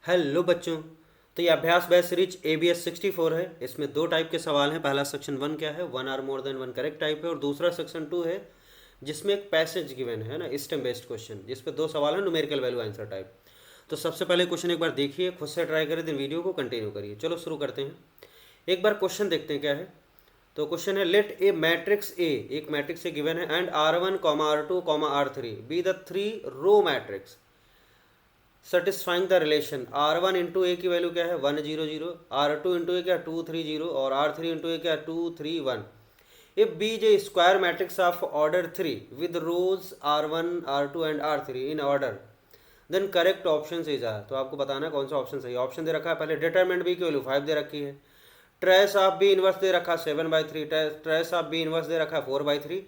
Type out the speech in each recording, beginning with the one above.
Hello बच्चों। तो ये अभ्यास बैच सीरीज ABS 64 है। इसमें दो टाइप के सवाल हैं। पहला सेक्शन 1 क्या है, one or more than one correct type है, और दूसरा सेक्शन 2 है जिसमें एक पैसेज गिवन है ना, स्टेम बेस्ड क्वेश्चन, जिस पे दो सवाल है न्यूमेरिकल वैल्यू आंसर टाइप। तो सबसे पहले क्वेश्चन एक बार देखिए, खुद से ट्राई करिए, दिन वीडियो को कंटिन्यू करिए। चलो शुरू करते हैं। एक बार क्वेश्चन देखते हैं क्या है। तो क्वेश्चन है, लेट ए मैट्रिक्स ए, एक मैट्रिक्स ए गिवन है, and R1, R2, R3 be the three row matrix satisfying the relation R1 into A की वैल्यू क्या है 1 0 0, R2 इंटू ए क्या 2 3 0, और R3 इंटू ए क्या 2 3 1। If B J square matrix of order 3 with rows R1 R2 and R3 in order, then correct option is R. तो आपको बताना है कौन सा ऑप्शन सही। ऑप्शन दे रखा है पहले, डिटरमिनेंट बी की वैल्यू 5 दे रखी है, ट्रेस ऑफ बी इनवर्स दे रखा है 7/3, ट्रेस ऑफ बी इनवर्स दे रखा है 4/3,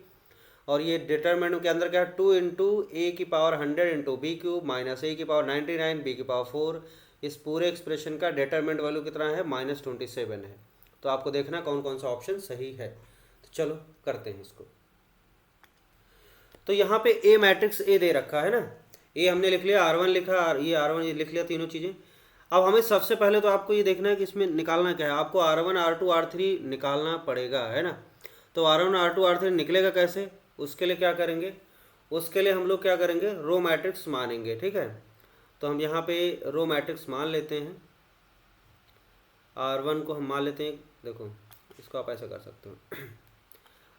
और ये डिटरमिनेंट के अंदर क्या है 2 इंटू ए की power 100 into B cube minus A की पावर 99 बी की पावर 4। इस पूरे एक्सप्रेशन का डिटरमिनेंट वैल्यू कितना है -27 है। तो आपको देखना कौन कौन सा ऑप्शन सही है। तो चलो करते हैं इसको। तो यहाँ पे ए मैट्रिक्स ए दे रखा है ना, ए हमने लिख लिया, R1 लिखा, ये R1 ये लिख लिया, तीनों चीज़ें। अब हमें सबसे पहले तो आपको ये देखना है कि इसमें निकालना क्या है। आपको R1 R2 R3 निकालना पड़ेगा, है ना। तो R1 R2 R3 निकलेगा कैसे, उसके लिए क्या करेंगे, उसके लिए हम लोग क्या करेंगे, रो मैट्रिक्स मानेंगे, ठीक है। तो हम यहाँ पे रो मैट्रिक्स मान लेते हैं। R1 को हम मान लेते हैं, देखो इसको आप ऐसा कर सकते हो।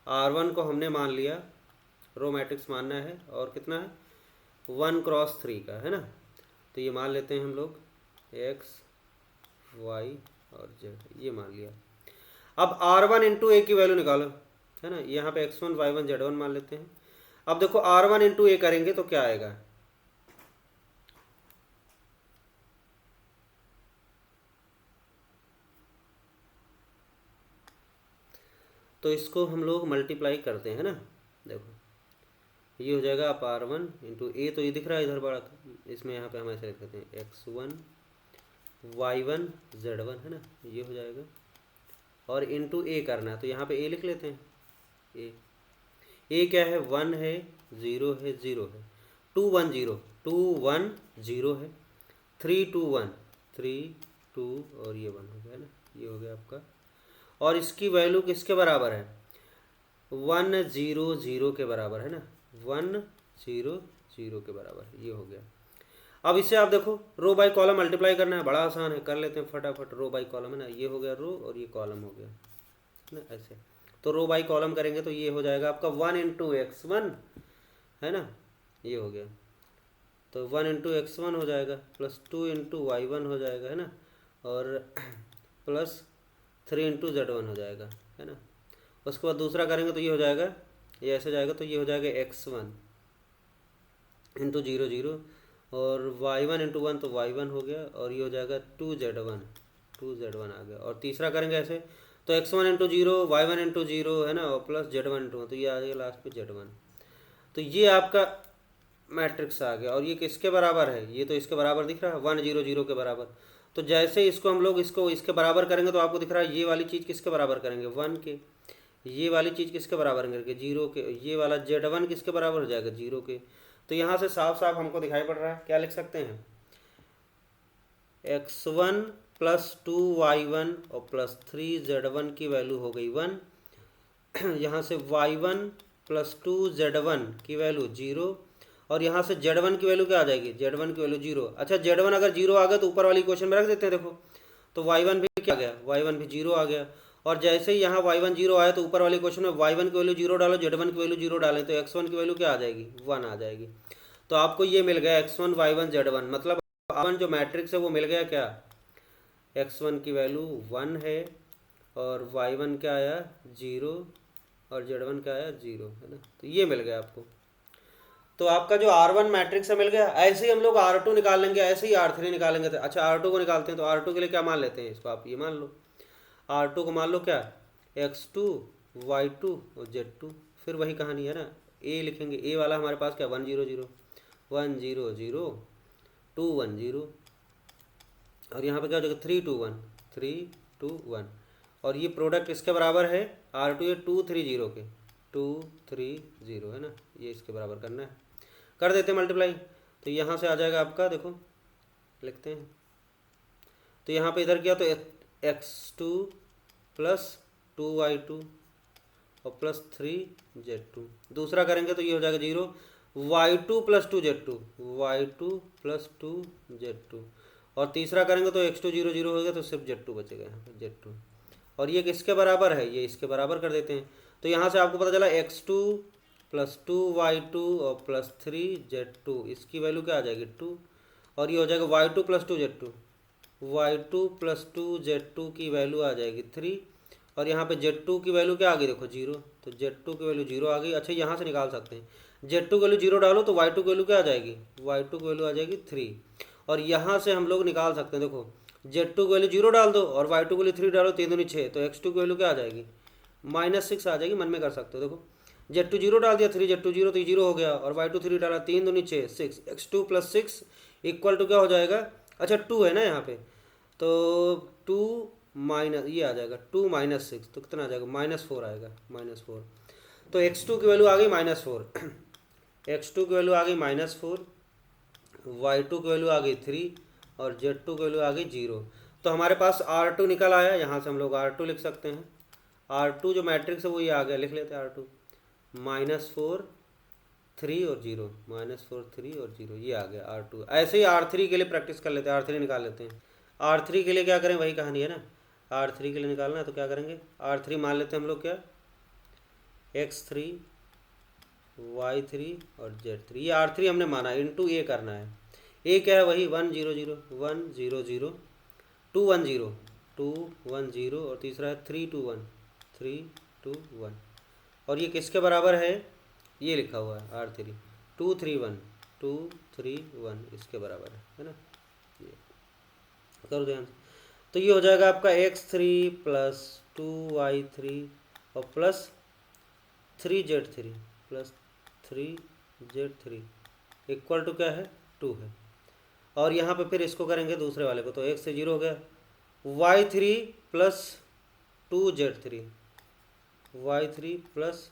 R1 को हमने मान लिया, रो मैट्रिक्स मानना है, और कितना है 1×3 का, है ना। तो ये मान लेते हैं हम लोग x y और z, ये मान लिया। अब R1 इंटू ए की वैल्यू निकालो, है ना। यहाँ पे x1 y1 z1 मान लेते हैं। अब देखो R1 इंटू ए करेंगे तो क्या आएगा, तो इसको हम लोग मल्टीप्लाई करते हैं ना। देखो ये हो जाएगा, आप R1 इंटू ए, तो ये दिख रहा है इधर बड़ा, इसमें यहाँ पे हम ऐसे लिख देते हैं x1 y1 z1, है ना, ये हो जाएगा। और इंटू ए करना है तो यहाँ पे ए लिख लेते हैं। ए क्या है 1 है 0 है 0 है, 2 1 0 2 1 0 है, 3 2 1 3 2, और ये 1 हो गया ना, ये हो गया आपका। और इसकी वैल्यू किसके बराबर है 1 0 0 के बराबर, है ना, 1 0 0 के बराबर, ये हो गया। अब इससे आप देखो रो बाई कॉलम मल्टीप्लाई करना है, बड़ा आसान है, कर लेते हैं फटाफट। रो बाई कॉलम, है ना, ये हो गया रो और ये कॉलम हो गया ना, ऐसे। तो रो बाई कॉलम करेंगे तो ये हो जाएगा आपका 1 इंटू x1, है ना, ये हो गया। तो 1 इंटू x1 हो जाएगा, प्लस 2 इंटू y1 हो जाएगा, है ना, और प्लस 3 इंटू z1 हो जाएगा, है ना। उसके बाद दूसरा करेंगे तो ये हो जाएगा, ये ऐसे जाएगा, तो ये हो जाएगा x1 इंटू 0 0, और y1 इंटू 1 तो y1 हो गया, और ये हो जाएगा 2z1 आ गया। और तीसरा करेंगे ऐसे, तो x1 इंटू 0 y1 इंटू 0, है ना, और प्लस z1 इंटू 1, तो ये आ जाएगा लास्ट पे z1। तो ये आपका मैट्रिक्स आ गया। और ये किसके बराबर है, ये तो इसके बराबर दिख रहा है 1 0 0 के बराबर। तो जैसे इसको हम लोग इसको इसके बराबर करेंगे तो आपको दिख रहा है ये वाली चीज़ किसके बराबर करेंगे 1 के, ये वाली चीज़ किसके बराबर करेंगे 0 के, ये वाला z1 किसके बराबर हो जाएगा 0 के। तो यहाँ से साफ साफ हमको दिखाई पड़ रहा है, क्या लिख सकते हैं, x1 प्लस 2y1 और प्लस 3z1 की वैल्यू हो गई 1। यहाँ से y1 प्लस 2z1 की वैल्यू 0, और यहाँ से z1 की वैल्यू क्या आ जाएगी, z1 की वैल्यू 0। अच्छा z1 अगर 0 आ गया तो ऊपर वाली क्वेश्चन में रख देते हैं, देखो तो y1 भी क्या आ गया, y1 भी 0 आ गया। और जैसे ही यहाँ y1 0 आया तो ऊपर वाली क्वेश्चन में y1 की वैल्यू 0 डालो, z1 की वैल्यू 0 डालें, तो x1 की वैल्यू क्या आ जाएगी 1 आ जाएगी। तो आपको ये मिल गया x1 y1 z1, मतलब R1 जो मैट्रिक्स है वो मिल गया क्या, x1 की वैल्यू 1 है, और y1 क्या आया 0, और z1 क्या आया 0, है ना। तो ये मिल गया आपको। तो आपका जो R1 मैट्रिक्स है मिल गया। ऐसे ही हम लोग R2 निकाल लेंगे, ऐसे ही R3 निकालेंगे। तो अच्छा R2 को निकालते हैं, तो R2 के लिए क्या मान लेते हैं, इसको आप ये मान लो, R2 को मान लो क्या x2 y2 और z2। फिर वही कहानी है ना, a लिखेंगे, a वाला हमारे पास क्या 1 0 0 1 0 0 2 1 0, और यहाँ पे क्या हो जाएगा 3 2 1 3 2 1, और ये प्रोडक्ट इसके बराबर है R2 ये 2 3 0 के 2 3 0, है ना, ये इसके बराबर करना है। कर देते हैं मल्टीप्लाई, तो यहाँ से आ जाएगा आपका, देखो लिखते हैं तो यहाँ पे इधर किया तो x2 प्लस 2y2 और प्लस 3z2। दूसरा करेंगे तो ये हो जाएगा 0, y2 plus 2z2, y2 plus 2z2। और तीसरा करेंगे तो x2 0 0 हो गया, तो सिर्फ z2 बचेगा यहाँ पे, z2। और ये किसके बराबर है, ये इसके बराबर कर देते हैं। तो यहाँ से आपको पता चला x2 प्लस 2y2 और प्लस 3z2, इसकी वैल्यू क्या आ जाएगी 2। और ये हो जाएगा y2 plus 2z2, y2 plus 2z2 की वैल्यू आ जाएगी 3। और यहाँ पे z2 की वैल्यू क्या आ गई देखो 0, तो z2 की वैल्यू 0 आ गई। अच्छा यहाँ से निकाल सकते हैं, z2 की वैल्यू 0 डालो तो y2 की वैल्यू क्या आ जाएगी, y2 की वैल्यू आ जाएगी 3। और यहाँ से हम लोग निकाल सकते हैं, देखो z2 की वैल्यू 0 डाल दो और y2 की वैल्यू 3 डालो, 3 दूनी 6, तो x2 की वैल्यू क्या आ जाएगी -6 आ जाएगी। मन में कर सकते हो, देखो z2 0 डाल दिया, 3 z2 0 तो 0 हो गया, और y2 3 डाला, 3 दूनी 6, 6, x2 प्लस 6 इक्वल टू क्या हो जाएगा, अच्छा 2 है ना यहाँ पे, तो 2 माइनस ये आ जाएगा 2 माइनस 6, तो कितना आ जाएगा -4 आएगा, -4। तो x2 की वैल्यू आ गई -4, x2 की वैल्यू आ गई -4, y2 की वैल्यू आ गई 3 और z2 की वैल्यू आ गई 0। तो हमारे पास R2 निकल आया, यहाँ से हम लोग R2 लिख सकते हैं। R2 जो मैट्रिक्स है वो ये आ गया, लिख लेते हैं R2 -4 3 और 0, -4 3 और 0, ये आ गया R2। ऐसे ही R3 के लिए प्रैक्टिस कर लेते हैं, R3 निकाल लेते हैं। R3 के लिए क्या करें, वही कहानी है ना, R3 के लिए निकालना है तो क्या करेंगे, R3 मान लेते हैं हम लोग क्या, x3 y3 और z3। ये R3 हमने माना, इंटू ए करना है। ए क्या है, वही 1 0 0 1 0 0 2 1 0 2 1 0 और तीसरा है 3 2 1 3 2 1। और ये किसके बराबर है, ये लिखा हुआ है R3 2 3 1 2 3 1, इसके बराबर है ना, ये करो ध्यान से। तो ये हो जाएगा आपका x3 प्लस 2y3 और plus 3z3 plus 3z3 equal to क्या है 2 है। और यहाँ पे फिर इसको करेंगे दूसरे वाले को, तो x से 0 हो गया, y3 plus 2z3 y3 plus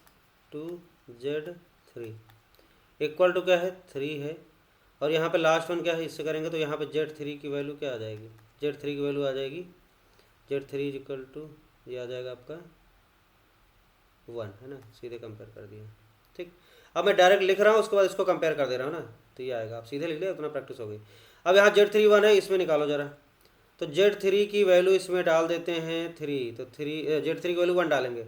2z3 equal to क्या है 3 है। और यहाँ पे लास्ट वन क्या है, इससे करेंगे तो यहाँ पे z3 की वैल्यू क्या आ जाएगी, z3 की वैल्यू आ जाएगी z3 इक्वल टू ये आ जाएगा आपका 1 है ना, सीधे कंपेयर कर दिया। ठीक, अब मैं डायरेक्ट लिख रहा हूँ, उसके बाद इसको कंपेयर कर दे रहा हूँ ना, तो ये आएगा, आप सीधे लिख ले, उतना प्रैक्टिस हो गई। अब यहाँ z3 1 है, इसमें निकालो जरा, तो z3 की वैल्यू इसमें डाल देते हैं 3, तो z3 की वैल्यू 1 डालेंगे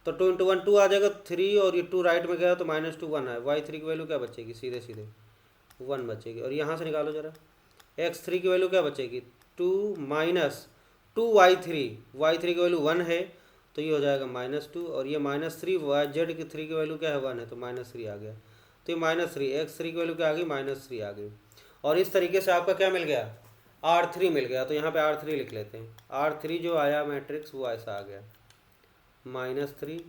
तो 2 × 1 2 आ जाएगा 3, और ये 2 राइट में गया तो -2 1 है, y3 की वैल्यू क्या बचेगी, सीधे सीधे 1 बचेगी। और यहाँ से निकालो जरा, x3 की वैल्यू क्या बचेगी 2 माइनस 2y3, y3 की वैल्यू 1 है तो ये हो जाएगा -2, और ये -3 z की 3 की वैल्यू क्या है 1 है तो -3 आ गया, तो ये -3 x3 की वैल्यू क्या आ गई -3 आ गई। और इस तरीके से आपका क्या मिल गया R3 मिल गया। तो यहाँ पे R3 लिख लेते हैं, R3 जो आया मैट्रिक्स वो ऐसा आ गया, -3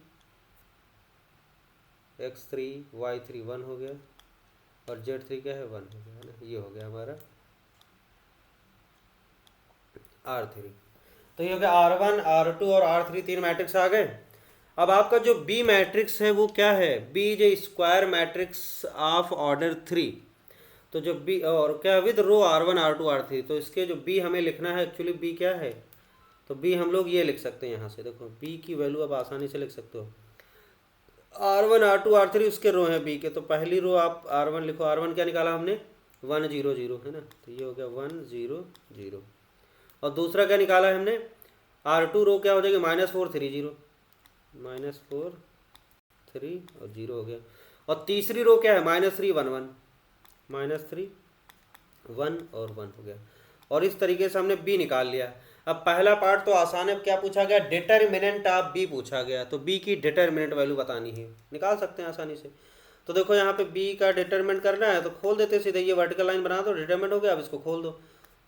x3 y3 1 हो गया और z3 क्या है 1 हो गया, है ना, ये हो गया हमारा R3। तो ये हो गया R1 R2 और R3 तीन मैट्रिक्स आ गए। अब आपका जो B मैट्रिक्स है वो क्या है, B is a square matrix of order 3। तो जो B और क्या with row R1 R2 R3, तो इसके जो B हमें लिखना है, एक्चुअली B क्या है, तो B हम लोग ये लिख सकते हैं, यहाँ से देखो B की वैल्यू आप आसानी से लिख सकते हो, R1 R2 R3 उसके रो हैं B के, तो पहली रो आप R1 लिखो, R1 क्या निकाला हमने 1 0 0 है ना, तो ये हो गया 1 0 0। और दूसरा क्या निकाला है हमने, R2 रो क्या हो जाएगी -4 3 0, -4 3 और 0 हो गया। और तीसरी रो क्या है -3 1 1, -3 1 और 1 हो गया। और इस तरीके से हमने B निकाल लिया। अब पहला पार्ट तो आसान है, क्या पूछा गया, डिटर्मिनेंट ऑफ B पूछा गया, तो B की डिटर्मिनेंट वैल्यू बतानी है, निकाल सकते हैं आसानी से। तो देखो यहाँ पे B का डिटर्मिनेंट करना है तो खोल देते सीधे, ये वर्टिकल लाइन बना दो, डिटर्मिनेंट हो गया, अब इसको खोल दो,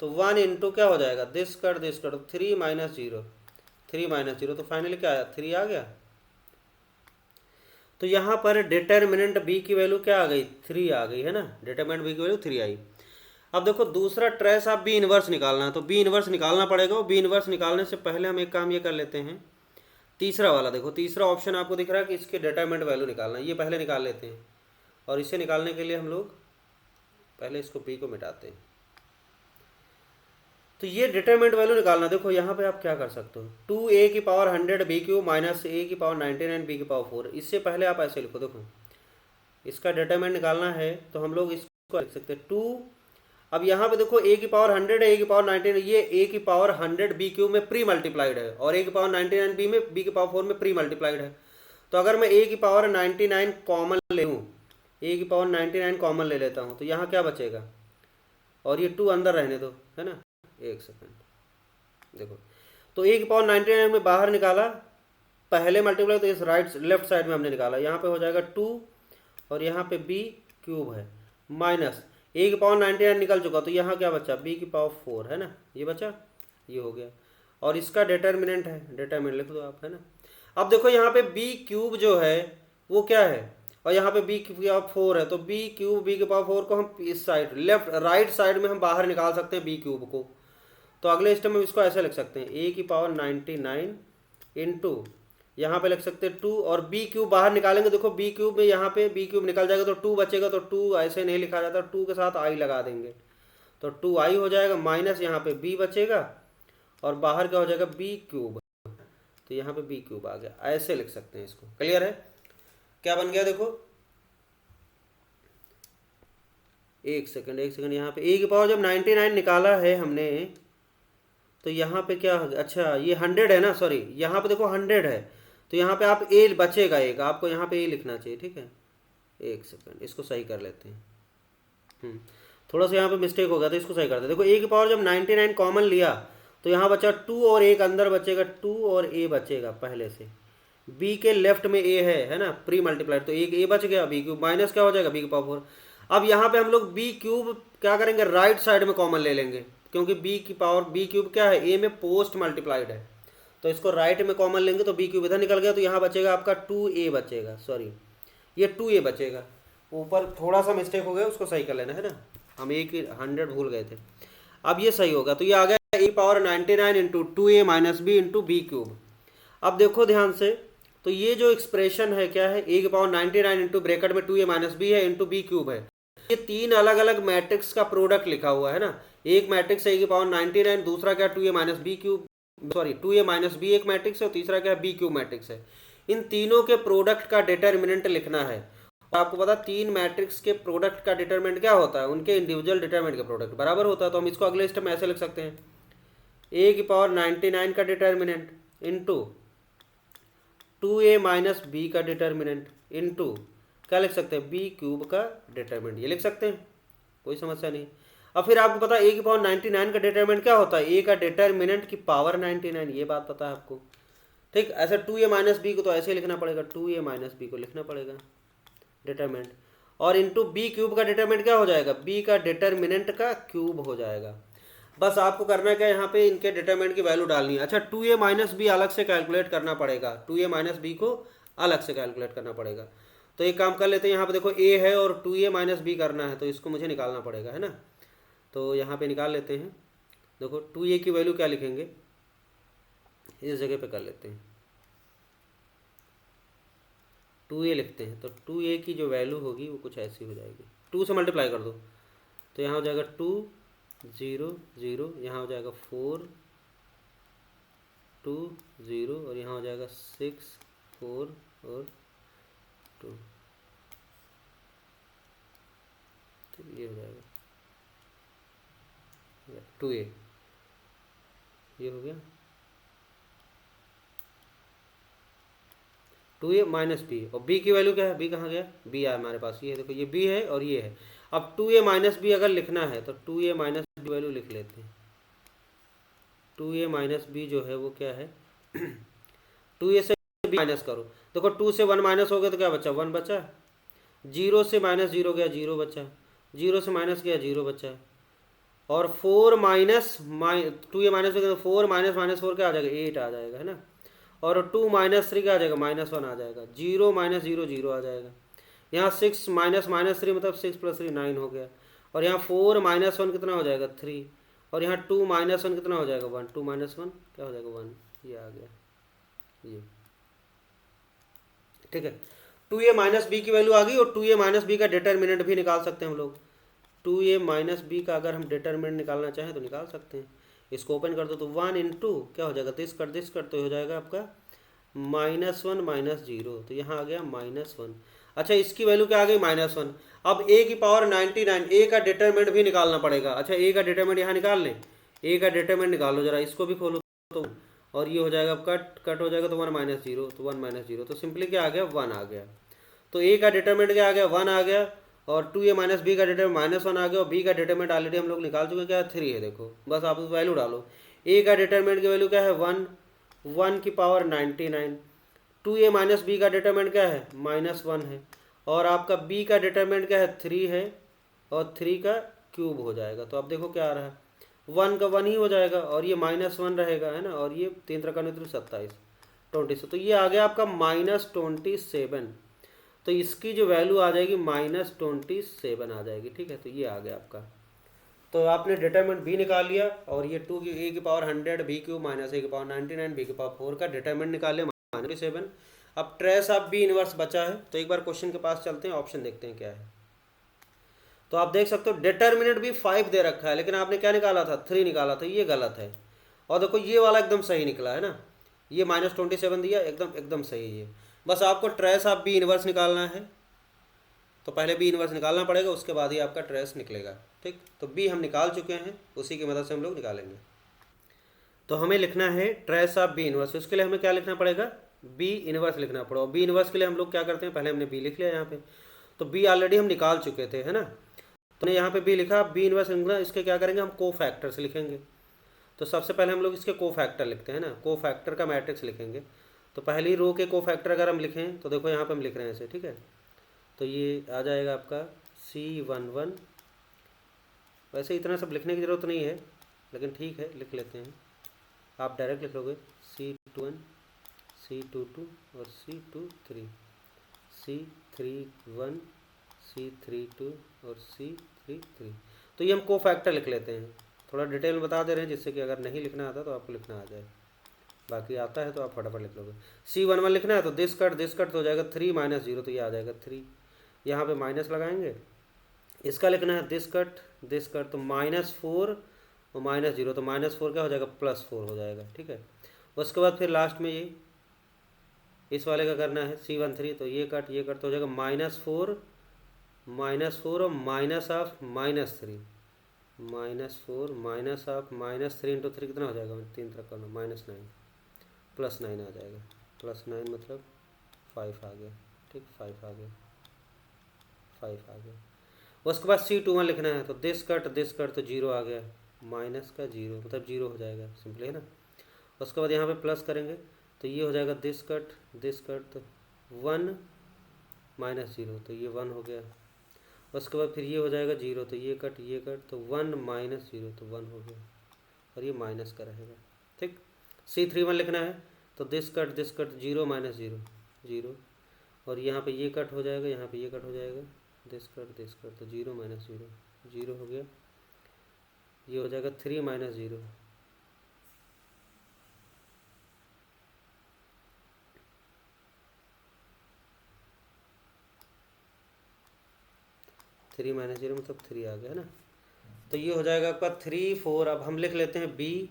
तो 1 इंटू क्या हो जाएगा, दिस कर 3 - 0 3 - 0, तो फाइनली क्या आया 3 आ गया। तो यहाँ पर डिटर्मिनेंट B की वैल्यू क्या आ गई 3 आ गई, है ना, डिटर्मिनेंट B की वैल्यू 3 आई। अब देखो दूसरा ट्रेस आप B इनवर्स निकालना है, तो B इनवर्स निकालना पड़ेगा। B इनवर्स निकालने से पहले हम एक काम ये कर लेते हैं, तीसरा वाला देखो, तीसरा ऑप्शन आपको दिख रहा है कि इसके डिटरमिनेंट वैल्यू निकालना है, ये पहले निकाल लेते हैं। और इसे निकालने के लिए हम लोग पहले इसको B को मिटाते हैं, तो ये डिटरमिनेंट वैल्यू निकालना। देखो यहाँ पे आप क्या कर सकते हो, 2a की power 100 B cube minus a की पावर 99 बी की पावर 4। इससे पहले आप ऐसे लिखो, देखो इसका डिटरमिनेंट निकालना है तो हम लोग इसको लिख सकते हैं 2। अब यहाँ पे देखो a की पावर 100 है, a की पावर 99, ये a की पावर 100 बी क्यूब में प्री मल्टीप्लाइड है और a की पावर 99 b में b की पावर 4 में प्री मल्टीप्लाइड है। तो अगर मैं a की पावर 99 कॉमन ले लूँ, a की पावर 99 कॉमन ले लेता हूँ, तो यहाँ क्या बचेगा, और ये 2 अंदर रहने दो, है ना। एक सेकंड, देखो तो a की पावर 99 में बाहर निकाला, पहले मल्टीप्लाई तो इस राइट लेफ्ट साइड में हमने निकाला, यहाँ पे हो जाएगा 2 और यहाँ पे b क्यूब है माइनस a की पावर 99 निकल चुका, तो यहाँ क्या बचा, b की पावर 4, है ना, ये बचा, ये हो गया। और इसका डिटरमिनेंट है, डिटरमिनेंट लिख दो आप, है ना। अब देखो यहाँ पे b क्यूब जो है वो क्या है, और यहाँ पे b की पावर 4 है, तो b क्यूब b की पावर 4 को हम इस साइड लेफ्ट राइट साइड में हम बाहर निकाल सकते हैं b क्यूब को। तो अगले स्टेप में इसको ऐसे लिख सकते हैं, a की पावर 99 इंटू यहाँ पे लिख सकते हैं 2 और b क्यूब बाहर निकालेंगे। देखो b क्यूब में यहाँ पे b क्यूब निकल जाएगा तो 2 बचेगा, तो 2 ऐसे नहीं लिखा जाता, 2 के साथ i लगा देंगे तो 2i हो जाएगा, माइनस यहाँ पे b बचेगा और बाहर क्या हो जाएगा b क्यूब, तो यहाँ पे b क्यूब आ गया। ऐसे लिख सकते हैं इसको। क्लियर है, क्या बन गया देखो, एक सेकंड यहाँ पे a की पावर जब 99 निकाला है हमने, तो यहाँ पे क्या, अच्छा ये 100 है ना, सॉरी यहाँ पे देखो 100 है, तो यहाँ पे आप a बचेगा एक, आपको यहाँ पे a लिखना चाहिए, ठीक है। एक सेकंड इसको सही कर लेते हैं, थोड़ा सा यहाँ पे मिस्टेक हो गया तो इसको सही करते हैं। देखो a की पावर जब 99 कॉमन लिया तो यहाँ बचा 2 और एक अंदर बचेगा, 2 और a बचेगा पहले से, b के लेफ्ट में a है ना, प्री मल्टीप्लाइड, तो एक a बच गया, b क्यूब माइनस क्या हो जाएगा b की पावर 4। अब यहाँ पे हम लोग b क्यूब क्या करेंगे, राइट साइड में कॉमन ले लेंगे, क्योंकि b की पावर b क्यूब क्या है, a में पोस्ट मल्टीप्लाइड है, तो इसको राइट में कॉमन लेंगे तो b क्यूब इधर निकल गया, तो यहाँ बचेगा आपका 2a बचेगा, सॉरी ये 2a बचेगा, ऊपर थोड़ा सा मिस्टेक हो गया उसको सही कर लेना, है ना, हम एक 100 भूल गए थे। अब ये सही होगा, तो ये आ गया a power 99 into 2a minus B into B cube. अब देखो ध्यान से, तो ये जो एक्सप्रेशन है क्या है, a की पावर 99 इंटू ब्रैकेट में 2a माइनस बी है इंटू बी क्यूब है, ये तीन अलग अलग मैट्रिक्स का प्रोडक्ट लिखा हुआ है ना। एक मैट्रिक्स है a की पावर 99, दूसरा क्या 2a minus B cube, sorry 2a minus B एक मैट्रिक्स है, और तीसरा क्या है बी क्यूब मैट्रिक्स है। इन तीनों के प्रोडक्ट का डिटरमिनेंट लिखना है। और आपको पता तीन मैट्रिक्स के प्रोडक्ट का डिटरमिनेंट क्या होता है, उनके इंडिविजुअल डिटरमिनेंट का प्रोडक्ट बराबर होता है। तो हम इसको अगले स्टेप में ऐसे लिख सकते हैं, a की पावर 99 का determinant into 2a minus B का डिटरमिनेंट इंटू क्या लिख सकते हैं, बी क्यूब का डिटरमिनेंट, ये लिख सकते हैं, कोई समस्या नहीं। अब फिर आपको पता है a की पावर 99 का डिटरमिनेंट क्या होता है, a का डिटरमिनेंट की पावर 99, ये बात पता है आपको, ठीक। ऐसे 2a माइनस बी को तो ऐसे लिखना पड़ेगा, 2a माइनस बी को लिखना पड़ेगा डिटरमिनेंट, और इंटू बी क्यूब का डिटरमिनेंट क्या हो जाएगा, b का डिटरमिनेंट का क्यूब हो जाएगा। बस आपको करना क्या, यहाँ पे इनके डिटरमिनेंट की वैल्यू डालनी है। अच्छा 2a माइनस बी अलग से कैलकुलेट करना पड़ेगा, 2a माइनस बी को अलग से कैलकुलेट करना पड़ेगा। तो एक काम कर लेते हैं, यहाँ पे देखो a है और 2a माइनस बी करना है, तो इसको मुझे निकालना पड़ेगा, है ना। तो यहाँ पे निकाल लेते हैं, देखो 2a की वैल्यू क्या लिखेंगे, इस जगह पे कर लेते हैं 2a लिखते हैं, तो 2a की जो वैल्यू होगी वो कुछ ऐसी हो जाएगी, 2 से मल्टीप्लाई कर दो तो यहाँ हो जाएगा 2 0 0, यहाँ हो जाएगा 4 2 0, और यहाँ हो जाएगा 6 4 और 2, तो ये हो जाएगा 2a, ये हो गया 2a माइनस बी, और b की वैल्यू क्या है, b कहाँ गया, b है हमारे पास, ये देखो ये b है और ये है। अब 2a माइनस बी अगर लिखना है तो 2a माइनस बी वैल्यू लिख लेते हैं। 2a माइनस बी जो है वो क्या है 2a से b माइनस करो, देखो 2 से 1 माइनस हो गया तो क्या बचा, 1 बचा, 0 से माइनस 0 गया 0 बचा, 0 से माइनस गया 0 बचा, और 4 minus 2a minus B, 4 minus minus 4 क्या आ जाएगा 8 आ जाएगा, है ना। और 2 माइनस 3 क्या आ जाएगा, -1 आ जाएगा, 0 माइनस 0 0 आ जाएगा। यहाँ 6 माइनस माइनस 3 मतलब 6 प्लस 3 9 हो गया, और यहाँ 4 माइनस 1 कितना हो जाएगा 3, और यहाँ 2 माइनस 1 कितना हो जाएगा 1, 2 माइनस 1 क्या हो जाएगा 1, ये आ गया ये, ठीक है। 2a माइनस बी की वैल्यू आ गई, और 2a माइनस बी का डिटरमिनेंट भी निकाल सकते हैं हम लोग। 2a माइनस बी का अगर हम डिटरमिनेंट निकालना चाहें तो निकाल सकते हैं। इसको ओपन कर दो तो 1 इंटू क्या हो जाएगा, दिस कट तो हो जाएगा आपका -1 -0, तो यहाँ आ गया -1। अच्छा इसकी वैल्यू क्या आ गई -1। अब a की पावर 99, ए का डिटरमिनेंट भी निकालना पड़ेगा। अच्छा a का डिटरमिनेंट यहाँ निकाल लें, a का डिटरमिनेंट निकालो जरा, इसको भी खोलो तो, और ये हो जाएगा कट हो जाएगा तो 1 -0, तो 1 -0, तो सिंपली क्या आ गया, 1 आ गया। तो a का डिटरमिनेंट क्या आ गया, 1 आ गया, और 2a माइनस बी का डिटरमिनेंट -1 आ गया, और b का डिटरमिनेंट ऑलरेडी हम लोग निकाल चुके हैं, क्या 3 है। देखो बस आप वैल्यू डालो, a का डिटरमिनेंट की वैल्यू क्या है 1 की पावर 99, 2a माइनस बी का डिटरमिनेंट क्या है -1 है, और आपका b का डिटरमिनेंट क्या है 3 है, और 3 का क्यूब हो जाएगा। तो अब देखो क्या आ रहा है, 1 का 1 ही हो जाएगा, और ये -1 रहेगा, है ना, और ये 3 3 27 27, तो ये आ गया आपका -27। तो इसकी जो वैल्यू आ जाएगी -27 आ जाएगी, ठीक है। तो ये आ गया आपका, तो आपने डिटरमिनेंट बी निकाल लिया, और ये 2 की a की power 100 b cube minus a की पावर 99 b की पावर 4 का डिटरमिनेंट निकाल लिया -27। अब ट्रेस ऑफ बी इनवर्स बचा है, तो एक बार क्वेश्चन के पास चलते हैं, ऑप्शन देखते हैं क्या है। तो आप देख सकते हो डिटरमिनेंट भी 5 दे रखा है, लेकिन आपने क्या निकाला था 3 निकाला था, ये गलत है। और देखो ये वाला एकदम सही निकला है ना, ये -27 दिया, एकदम एकदम सही है। बस आपको ट्रेस ऑफ बी इनवर्स निकालना है, तो पहले बी इनवर्स निकालना पड़ेगा, उसके बाद ही आपका ट्रेस निकलेगा, ठीक। तो बी हम निकाल चुके हैं, उसी की मदद से हम लोग निकालेंगे। तो हमें लिखना है ट्रेस ऑफ बी इनवर्स, उसके लिए हमें क्या लिखना पड़ेगा, बी इनवर्स लिखना पड़ेगा। बी इनवर्स के लिए हम लोग क्या करते हैं, पहले हमने बी लिख लिया यहाँ पे, तो बी ऑलरेडी हम निकाल चुके थे, है ना। तो यहाँ पे बी लिखा, बी इनवर्स लिखना, इसके क्या करेंगे हम को फैक्टर्स लिखेंगे। तो सबसे पहले हम लोग इसके को फैक्टर लिखते हैं ना, को फैक्टर का मैट्रिक्स लिखेंगे। तो पहली रो के को फैक्टर अगर हम लिखें, तो देखो यहाँ पे हम लिख रहे हैं ऐसे, ठीक है। तो ये आ जाएगा आपका C11, वैसे इतना सब लिखने की ज़रूरत नहीं है, लेकिन ठीक है लिख लेते हैं। आप डायरेक्ट लिख लोगे C21, C22 और C23, C31, C32 और C33। तो ये हम को फैक्टर लिख लेते हैं, थोड़ा डिटेल में बता दे रहे हैं, जिससे कि अगर नहीं लिखना आता तो आपको लिखना आ जाए, बाकी आता है तो आप फटाफट लिख लोगे। C11 लिखना है तो दिस कट तो हो जाएगा 3 -0, तो ये आ जाएगा 3, यहाँ पे माइनस लगाएंगे। इसका लिखना है दिस कट तो -4 और -0, तो -4 क्या हो जाएगा +4 हो जाएगा, ठीक है। उसके बाद फिर लास्ट में ये इस वाले का करना है C13, तो ये कट तो हो जाएगा -4 और minus of -3, -4 minus of -3 into 3 कितना हो जाएगा, 3 तरफ करना -9 +9 आ जाएगा, +9 मतलब 5 आ गया, ठीक, 5 आ गया, 5 आ गया। उसके बाद C21 लिखना है, तो दिस कट तो 0 आ गया, माइनस का 0 मतलब 0 हो जाएगा सिंपली, है ना। उसके बाद यहाँ पे प्लस करेंगे, तो ये हो जाएगा दिस कट तो 1 -0, तो ये 1 हो गया। उसके बाद फिर ये हो जाएगा 0, तो ये कट तो 1 -0, तो 1 हो गया, और ये माइनस का रहेगा, ठीक। C31 लिखना है, तो दिस कट 0 -0 0, और यहाँ पे ये कट हो जाएगा, यहाँ पे ये कट हो जाएगा, दिस कट तो 0 -0 0 हो गया, ये हो जाएगा 3 -0, -0 मतलब 3 आ गया, है ना। तो ये हो जाएगा आपका 3 4। अब हम लिख लेते हैं बी।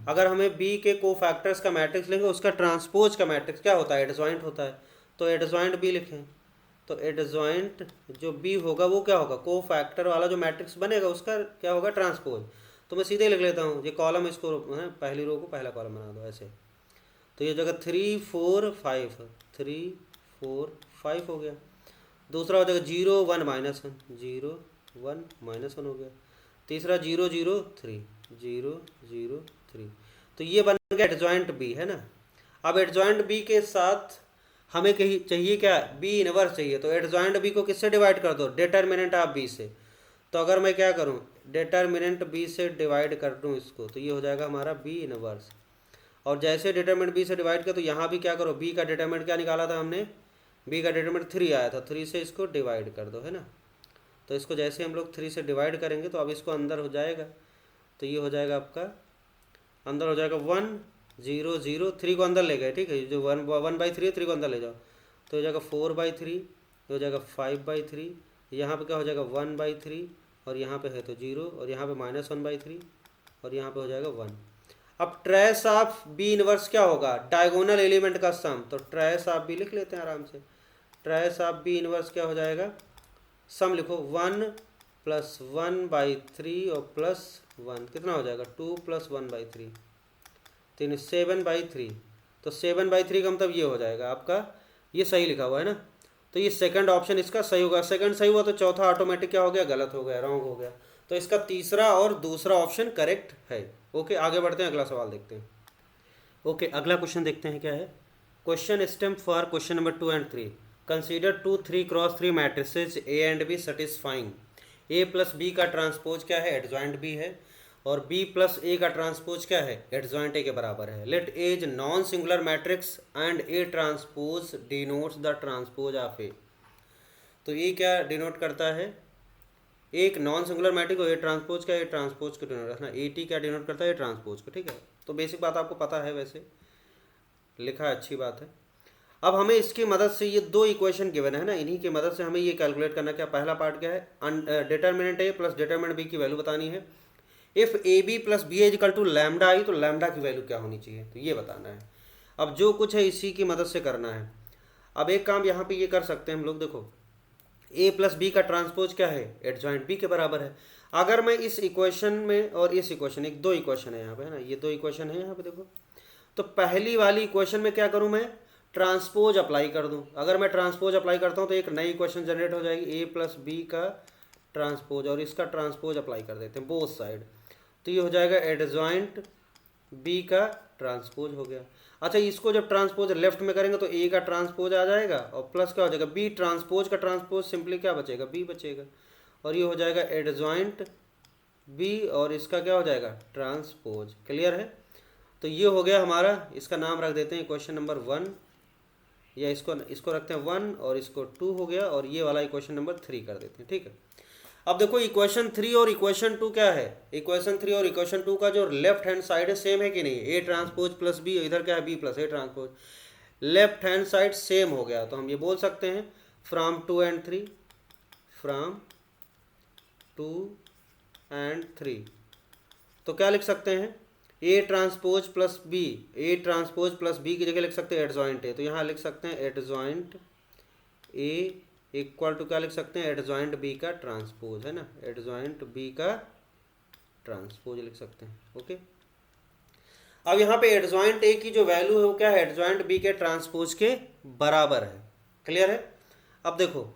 अगर हमें बी के को फैक्टर्स का मैट्रिक्स लेंगे, उसका ट्रांसपोज का मैट्रिक्स क्या होता है, एडजॉइंट होता है, तो एडजॉइंट बी लिखें। तो एडजॉइंट जो बी होगा वो क्या होगा, को फैक्टर वाला जो मैट्रिक्स बनेगा उसका क्या होगा, ट्रांसपोज। तो मैं सीधे लिख लेता हूँ, ये कॉलम इसको है, पहली रो को पहला कॉलम बना दो ऐसे। तो ये जगह 3 4 5 3 4 5 हो गया। दूसरा हो जाएगा 0 1 -1 0 1 -1 हो गया। तीसरा 0 0 3 0 0 3। तो ये बन गया एडजॉइंट बी, है ना। अब एडजॉइंट बी के साथ हमें कहीं चाहिए क्या, बी इनवर्स चाहिए। तो एडजॉइंट बी को किससे डिवाइड कर दो, डिटरमिनेंट ऑफ बी से। तो अगर मैं क्या करूं, डिटरमिनेंट बी से डिवाइड कर दूं इसको, तो ये हो जाएगा हमारा बी इनवर्स। और जैसे डिटरमिनेंट बी से डिवाइड कर, तो यहाँ भी क्या करो, बी का डिटरमिनेंट क्या निकाला था हमने, बी का डिटरमिनेंट 3 आया था, 3 से इसको डिवाइड कर दो, है ना। तो इसको जैसे हम लोग 3 से डिवाइड करेंगे, तो अब इसको अंदर हो जाएगा, तो ये हो जाएगा आपका अंदर हो जाएगा 1 0 0 3 को अंदर ले गए, ठीक है, जो 1/3 है 3 को अंदर ले जाओ, तो हो जाएगा 4/3, हो जाएगा 5/3, यहाँ पे क्या हो जाएगा 1/3, और यहाँ पे है तो 0, और यहाँ पे -1/3, और यहाँ पे हो जाएगा 1। अब ट्रेस ऑफ बी इनवर्स क्या होगा, डायगोनल एलिमेंट का सम, तो ट्रेस ऑफ बी लिख लेते हैं आराम से। ट्रेस ऑफ बी इनवर्स क्या हो जाएगा, सम लिखो 1 प्लस 1/3 और प्लस 1 कितना हो जाएगा 2 प्लस 1/3, तो 7/3। तो 7/3 का मतलब ये हो जाएगा आपका, ये सही लिखा हुआ है ना, तो ये सेकंड ऑप्शन इसका सही होगा। सेकंड सही हुआ तो चौथा ऑटोमेटिक क्या हो गया, गलत हो गया, रॉन्ग हो गया। तो इसका तीसरा और दूसरा ऑप्शन करेक्ट है। ओके, आगे बढ़ते हैं, अगला सवाल देखते हैं। ओके, अगला क्वेश्चन देखते हैं क्या है। Question stem for question number 2 and 3। Consider 2 3x3 matrices A and B satisfying. A plus B का ट्रांसपोज क्या है, एडजॉइंट बी है, और बी प्लस ए का ट्रांसपोज क्या है, एडजॉइंट ए के बराबर है। Let A is non singular matrix and A transpose denotes the transpose of A. तो ये क्या डिनोट करता है, एक नॉन सिंगुलर मैट्रिक्स और ए ट्रांसपोज क्या, ए ट्रांसपोज को डिनोट रखना, ए टी क्या डिनोट करता है, ए ट्रांसपोज को। ठीक है, तो बेसिक बात आपको पता है, वैसे लिखा है, अच्छी बात है। अब हमें इसकी मदद से, ये दो इक्वेशन गिवन है ना, इन्हीं की मदद से हमें ये कैलकुलेट करना, क्या पहला पार्ट क्या है, determinant A plus determinant B की वैल्यू बतानी है। If A B plus B is equal to lambda I, तो लैम्डा की वैल्यू क्या होनी चाहिए, तो ये बताना है। अब जो कुछ है इसी की मदद से करना है। अब एक काम यहाँ पे ये कर सकते हैं हम लोग, देखो ए प्लस बी का ट्रांसपोज क्या है, एडजॉइंट बी के बराबर है। अगर मैं इस इक्वेशन में और इस इक्वेशन, एक दो इक्वेशन है यहाँ पे, है ना, ये दो इक्वेशन है यहाँ पे देखो, तो पहली वाली इक्वेशन में क्या करूँ मैं, ट्रांसपोज अप्लाई कर दूँ। अगर मैं ट्रांसपोज अप्लाई करता हूँ तो एक नई इक्वेशन जनरेट हो जाएगी, ए प्लस बी का ट्रांसपोज, और इसका ट्रांसपोज अप्लाई कर देते हैं बोथ साइड, तो ये हो जाएगा एडजॉइंट बी का ट्रांसपोज हो गया। अच्छा, इसको जब ट्रांसपोज लेफ्ट में करेंगे तो ए का ट्रांसपोज आ जाएगा, और प्लस क्या हो जाएगा, बी ट्रांसपोज का ट्रांसपोज, सिंपली क्या बचेगा, बी बचेगा, और ये हो जाएगा एडजॉइंट बी, और इसका क्या हो जाएगा, ट्रांसपोज। क्लियर है, तो ये हो गया हमारा, इसका नाम रख देते हैं क्वेश्चन नंबर 1, या इसको रखते हैं 1 और इसको 2 हो गया, और ये वाला इक्वेशन नंबर 3 कर देते हैं। ठीक है, अब देखो इक्वेशन 3 और इक्वेशन 2 क्या है, इक्वेशन 3 और इक्वेशन 2 का जो लेफ्ट हैंड साइड है सेम है कि नहीं, ए ट्रांसपोज प्लस बी, इधर क्या है, B plus A transpose, left hand side same हो गया, तो हम ये बोल सकते हैं फ्रॉम 2 and 3, फ्रॉम 2 and 3, तो क्या लिख सकते हैं, A transpose plus B, A transpose plus B की जगह लिख सकते हैं एडजॉइंट ए, तो यहाँ लिख सकते हैं एडजॉइंट ए इक्वल टू क्या लिख सकते हैं, एडजॉइंट बी का ट्रांसपोज, है ना, एडजॉइंट बी का ट्रांसपोज लिख सकते हैं। ओके, अब यहाँ पे एडजॉइंट ए की जो वैल्यू है वो क्या है, एडजॉइंट बी के ट्रांसपोज के बराबर है। क्लियर है, अब देखो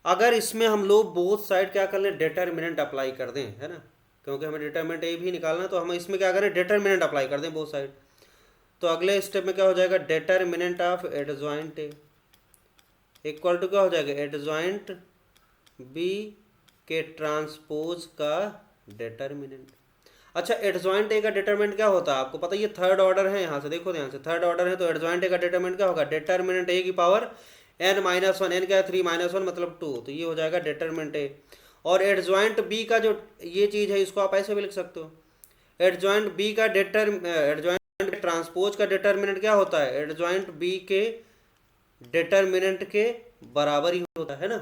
अगर इसमें हम लोग बोथ साइड क्या कर लें, डिटर्मिनेंट अप्लाई कर दें, है ना, क्योंकि हमें डिटर्मिनेंट ए भी निकालना है, तो हम इसमें क्या करें, डिटर्मिनेंट अप्लाई कर दें बोथ साइड। तो अगले स्टेप में क्या हो जाएगा, determinant of adjoint A equal to क्या हो जाएगा, एडजॉइंट बी के ट्रांसपोज का डिटर्मिनेंट। अच्छा, एडजॉइंट ए का डिटर्मिनेंट क्या होता है आपको पता है, ये थर्ड ऑर्डर है, यहाँ से देखो, ध्यान से थर्ड ऑर्डर है, तो एडजॉइंट ए का डिटर्मिनेंट क्या होगा, डिटर्मिनेंट ए की पावर n-1, n क्या है 3-1 मतलब 2, तो ये हो जाएगा डिटर्मिनेंट ए। और एडजॉइंट बी का जो ये चीज़ है, इसको आप ऐसे भी लिख सकते हो, एडजॉइंट बी का एडजॉइंट ट्रांसपोज का डिटर्मिनेंट क्या होता है, एडजॉइंट बी के डिटर्मिनेंट के बराबर ही होता है ना।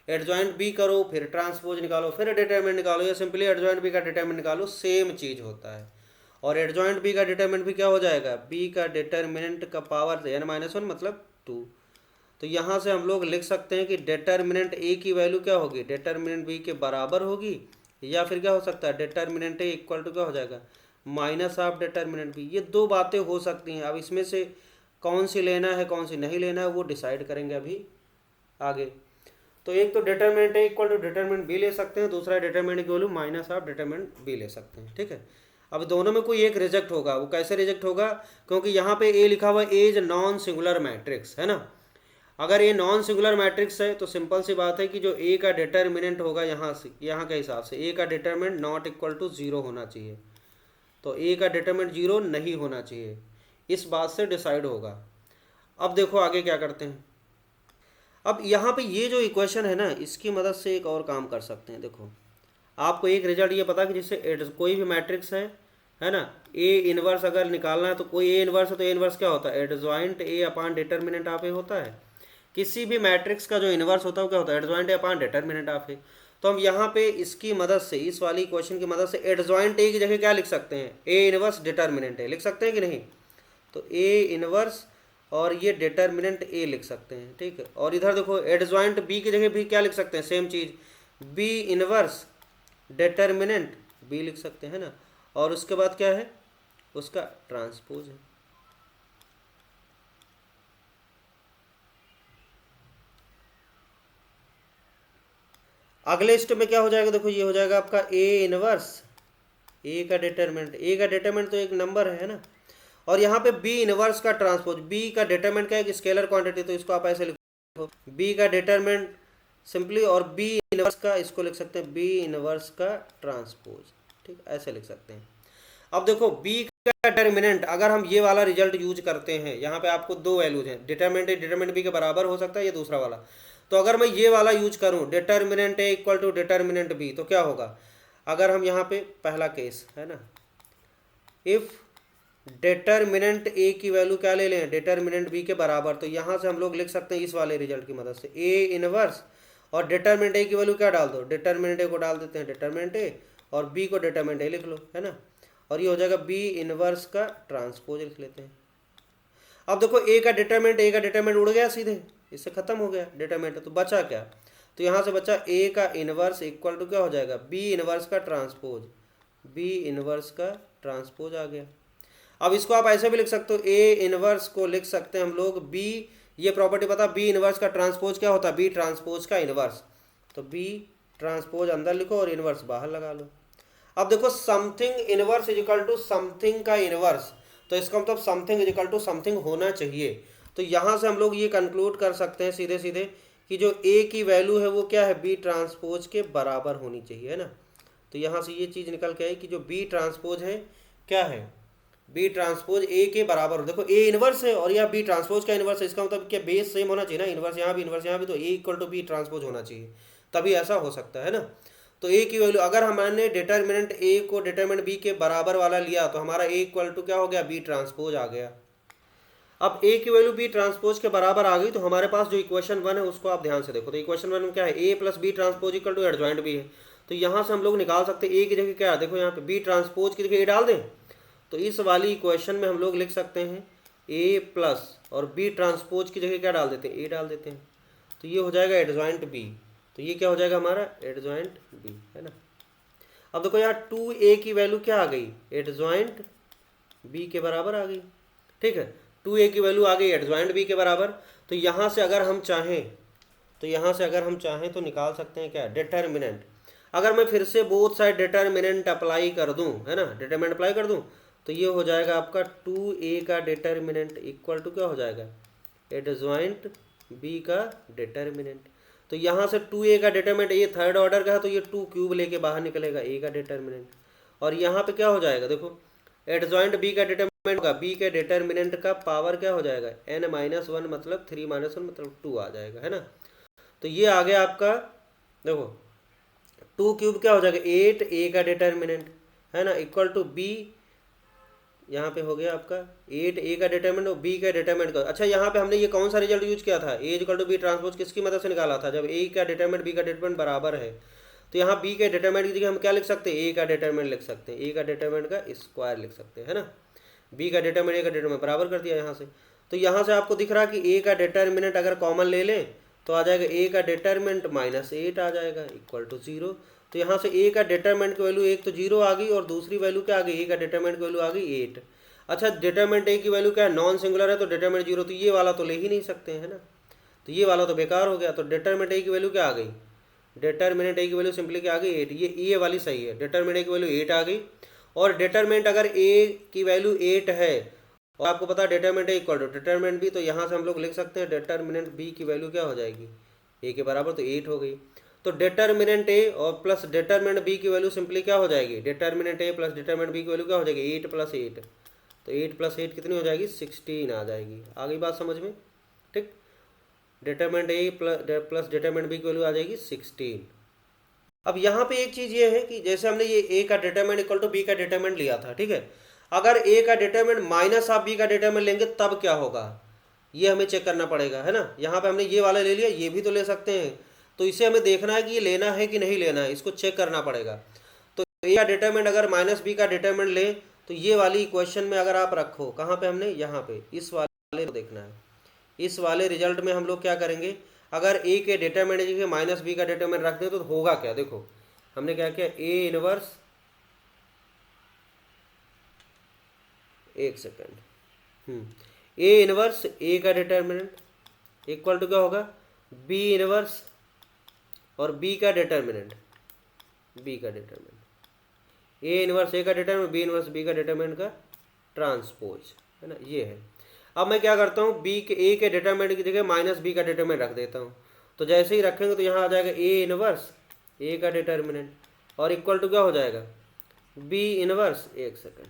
एडजॉइंट बी करो, फिर ट्रांसपोज निकालो, फिर डिटर्मिनेंट निकालो, या सिंपली एडजॉइंट बी का डिटर्मिनेंट निकालो, सेम चीज़ होता है। और एडजॉइंट बी का डिटर्मिनेंट भी क्या हो जाएगा, बी का डिटर्मिनेंट का पावर n-1 मतलब 2। तो यहाँ से हम लोग लिख सकते हैं कि डिटर्मिनेंट ए की वैल्यू क्या होगी, डिटर्मिनेंट बी के बराबर होगी, या फिर क्या हो सकता है, डिटर्मिनेंट ए इक्वल टू क्या हो जाएगा, माइनस ऑफ डिटर्मिनेंट बी। ये दो बातें हो सकती हैं, अब इसमें से कौन सी लेना है कौन सी नहीं लेना है वो डिसाइड करेंगे अभी आगे। तो एक तो determinant A equal to determinant B ले सकते हैं, दूसरा डिटर्मिनेंट की value minus of determinant B ले सकते हैं। ठीक है, अब दोनों में कोई एक रिजेक्ट होगा, वो कैसे रिजेक्ट होगा, क्योंकि यहाँ पे ए लिखा हुआ ए इज नॉन सिंगुलर मैट्रिक्स, है ना। अगर ये नॉन सिंगुलर मैट्रिक्स है तो सिंपल सी बात है कि जो ए का डिटर्मिनेंट होगा यहाँ से, यहाँ के हिसाब से ए का डिटर्मिनेंट नॉट इक्वल टू 0 होना चाहिए, तो ए का डिटर्मिनेंट 0 नहीं होना चाहिए, इस बात से डिसाइड होगा। अब देखो आगे क्या करते हैं। अब यहाँ पे ये जो इक्वेशन है ना, इसकी मदद से एक और काम कर सकते हैं। देखो आपको एक रिजल्ट ये पता कि जिससे कोई भी मैट्रिक्स है ना, ए इनवर्स अगर निकालना है तो कोई ए इनवर्स है, तो ए इनवर्स क्या होता है, adjoint A upon determinant of A होता है। किसी भी मैट्रिक्स का जो इनवर्स होता है वो क्या होता है, adjoint A upon determinant of A. तो हम यहाँ पे इसकी मदद से, इस वाली क्वेश्चन की मदद से एडजॉइंट ए की जगह क्या लिख सकते हैं, ए इनवर्स डिटर्मिनेंट ए लिख सकते हैं कि नहीं। तो ए इनवर्स और ये डिटर्मिनेंट ए लिख सकते हैं, ठीक है। और इधर देखो एडजॉइंट बी की जगह भी क्या लिख सकते हैं, सेम चीज़, बी इनवर्स डिटर्मिनेंट बी लिख सकते हैं ना। और उसके बाद क्या है, उसका ट्रांसपोज है। अगले स्टेप में क्या हो जाएगा, देखो ये हो जाएगा आपका ए इनवर्स ए का डिटरमिनेंट, ए का डिटरमिनेंट तो एक नंबर है ना, और यहाँ पे बी इनवर्स का ट्रांसपोज, बी का डिटरमिनेंट क्या है कि स्केलर क्वांटिटी, तो इसको आप ऐसे लिखो बी का डिटरमिनेंट सिंपली, और बी इनवर्स का इसको लिख सकते हैं बी इनवर्स का ट्रांसपोज, ठीक, ऐसे लिख सकते हैं। अब देखो बी का डिटरमिनेंट अगर हम ये वाला रिजल्ट यूज करते हैं, यहाँ पे आपको दो वैल्यूज हैं, डिटरमिनेंट ए डिटरमिनेंट बी के बराबर हो सकता है, ये दूसरा वाला। तो अगर मैं ये वाला यूज करूँ determinant A equal to determinant B, तो क्या होगा, अगर हम यहाँ पे पहला केस है ना, इफ डिटरमिनेंट ए की वैल्यू क्या ले लें, डिटरमिनेंट बी के बराबर, तो यहाँ से हम लोग लिख सकते हैं इस वाले रिजल्ट की मदद से ए इनवर्स, और डिटरमिनेंट ए की वैल्यू क्या डाल दो, डिटरमिनेंट ए को डाल देते हैं डिटरमिनेंट ए, और बी को डिटरमिनेंट ए लिख लो, है ना। और ये हो जाएगा बी इनवर्स का ट्रांसपोज लिख लेते हैं। अब देखो ए का डिटरमिनेंट उड़ गया सीधे, इससे खत्म हो गया डिटरमिनेंट, तो बचा क्या, तो यहाँ से बचा ए का इनवर्स इक्वल टू क्या हो जाएगा, बी इनवर्स का ट्रांसपोज, बी इनवर्स का ट्रांसपोज आ गया। अब इसको आप ऐसे भी लिख सकते हो, ए इनवर्स को लिख सकते हैं हम लोग बी, ये प्रॉपर्टी पता, बी इनवर्स का ट्रांसपोज क्या होता है, बी ट्रांसपोज का इनवर्स, तो बी ट्रांसपोज अंदर लिखो और इनवर्स बाहर लगा लो। अब देखो something inverse is equal to something का इनवर्स, तो इसका मतलब something is equal to something होना चाहिए। तो यहाँ से हम लोग ये कंक्लूड कर सकते हैं सीधे सीधे कि जो ए की वैल्यू है वो क्या है, बी ट्रांसपोज के बराबर होनी चाहिए, है ना। तो यहाँ से ये चीज़ निकल के आई कि जो बी ट्रांसपोज है क्या है, बी ट्रांसपोज ए के बराबर। देखो ए इनवर्स है और यह बी ट्रांसपोज का इनवर्स है, इसका मतलब क्या बेस सेम होना चाहिए ना, इनवर्स यहाँ भी, तो ए इक्वल टू बी ट्रांसपोज होना चाहिए, तभी ऐसा हो सकता है ना। तो ए की वैल्यू अगर हमने डिटरमिनेंट ए को डिटरमिनेंट बी के बराबर वाला लिया, तो हमारा ए इक्वल टू क्या हो गया, बी ट्रांसपोज आ गया। अब ए की वैल्यू बी ट्रांसपोज के बराबर आ गई, तो हमारे पास जो इक्वेशन 1 है उसको आप ध्यान से देखो। तो इक्वेशन 1 में क्या है, A plus B transpose equal to adjoint B है, तो यहाँ से हम लोग निकाल सकते हैं ए की जगह क्या है, देखो यहाँ पे बी ट्रांसपोज की जगह ए डाल दें, तो इस वाली इक्वेशन में हम लोग लिख सकते हैं ए प्लस और बी ट्रांसपोज की जगह क्या डाल देते हैं, ए डाल देते हैं, तो ये हो जाएगा एडजॉइंट बी। तो ये क्या हो जाएगा हमारा, एडजॉइंट बी, है ना। अब देखो यहाँ 2a की वैल्यू क्या आ गई, एडजॉइंट बी के बराबर आ गई, ठीक है। 2a की वैल्यू आ गई एडजॉइंट बी के बराबर। तो यहाँ से अगर हम चाहें तो निकाल सकते हैं क्या, डिटरमिनेंट। अगर मैं फिर से बोथ साइड डिटरमिनेंट अप्लाई कर दूं, है ना, डिटरमिनेंट अप्लाई कर दूं, तो ये हो जाएगा आपका 2a का डिटरमिनेंट इक्वल टू क्या हो जाएगा, एडजॉइंट बी का डिटरमिनेंट। तो यहाँ से 2a का डिटरमिनेंट, ये थर्ड ऑर्डर का है, तो ये 2 क्यूब लेके बाहर निकलेगा a का डिटरमिनेंट, और यहाँ पे क्या हो जाएगा, देखो एडजॉइंट b का डिटरमिनेंट होगा, b के डिटरमिनेंट का पावर क्या हो जाएगा, n-1 मतलब 3-1 मतलब 2 आ जाएगा, है ना। तो ये आ गया आपका, देखो 2 क्यूब क्या हो जाएगा 8 a का डिटरमिनेंट, है ना, इक्वल टू b, यहाँ पे हो गया आपका 8a का डिटरमिनेंट और b का डिटरमिनेंट का। अच्छा यहाँ पे हमने ये कौन सा रिजल्ट यूज किया था, a equal to B transpose किसकी मदद से निकाला था, जब a का डिटरमिनेंट b का डिटरमिनेंट बराबर है, तो यहाँ b के डिटरमिनेंट की जगह हम क्या लिख सकते हैं, a का डिटरमिनेंट लिख सकते हैं, a का डिटरमिनेंट का स्क्वायर लिख सकते हैं, है ना। b का डिटरमिनेंट a का डिटरमिनेंट बराबर कर दिया यहाँ से। तो यहाँ से आपको दिख रहा कि a का डिटरमिनेंट अगर कॉमन ले लें तो आ जाएगा a का डिटरमिनेंट -8 आ जाएगा इक्वल टू 0। तो यहाँ से a का डिटरमिनेंट की वैल्यू एक तो 0 आ गई और दूसरी वैल्यू क्या आ गई, a का डिटरमिनेंट की वैल्यू आ गई 8। अच्छा डिटरमिनेंट a की वैल्यू क्या है, नॉन सिंगुलर है, तो डिटरमिनेंट 0, तो ये वाला तो ले ही नहीं सकते हैं, है ना, तो ये वाला तो बेकार हो गया। तो डिटरमिनेंट a की वैल्यू क्या आ गई, डिटरमिनेंट a की वैल्यू सिंपली क्या आ गई 8, ये वाली सही है, डिटरमिनेंट a की वैल्यू 8 आ गई। और डिटरमिनेंट अगर a की वैल्यू 8 है और आपको पता है determinant a equal to determinant b, तो यहाँ से हम लोग लिख सकते हैं डिटरमिनेंट b की वैल्यू क्या हो जाएगी, a के बराबर, तो 8 हो गई। तो डिटरमिनेंट a और प्लस डिटरमिनेंट b की वैल्यू सिंपली क्या हो जाएगी, determinant a plus determinant b की वैल्यू क्या हो जाएगी, 8 + 8, तो 8 + 8 कितनी हो जाएगी, 16 आ जाएगी। आ गई बात समझ में, ठीक। Determinant a plus determinant b की वैल्यू आ जाएगी 16। अब यहाँ पे एक चीज़ ये है कि जैसे हमने ये a का डिटरमिनेंट इक्वल टू b का डिटरमिनेंट लिया था, ठीक है, अगर a का डिटरमिनेंट माइनस आप b का डिटरमिनेंट लेंगे तब क्या होगा, ये हमें चेक करना पड़ेगा, है ना। यहाँ पे हमने ये वाला ले लिया, ये भी तो ले सकते हैं, तो इसे हमें देखना है कि ये लेना है कि नहीं लेना है, इसको चेक करना पड़ेगा। तो ए का डिटरमिनेंट अगर माइनस बी का डिटरमिनेंट ले तो ये वाली इक्वेशन में अगर आप रखो, कहाँ पे हमने, यहाँ पे इस वाले को देखना है। इस वाले रिजल्ट में हम लोग क्या करेंगे, अगर ए के डिटरमिनेंट के माइनस बी का डिटरमिनेंट रख दें तो होगा क्या, देखो हमने क्या किया, ए इनवर्स, एक सेकेंड, ए इनवर्स ए का डिटरमिनेंट इक्वल टू क्या होगा, बी इनवर्स और बी का डिटरमिनेंट, बी का डिटरमिनेंट, ए इनवर्स ए का डिटरमिनेंट, बी इनवर्स बी का डिटरमिनेंट का ट्रांसपोज, है ना, ये है। अब मैं क्या करता हूँ, बी के ए के डिटरमिनेंट की जगह माइनस बी का डिटरमिनेंट रख देता हूँ। तो जैसे ही रखेंगे तो यहाँ आ जाएगा ए इनवर्स ए का डिटरमिनेंट और इक्वल टू क्या हो जाएगा, बी इनवर्स, एक सेकेंड,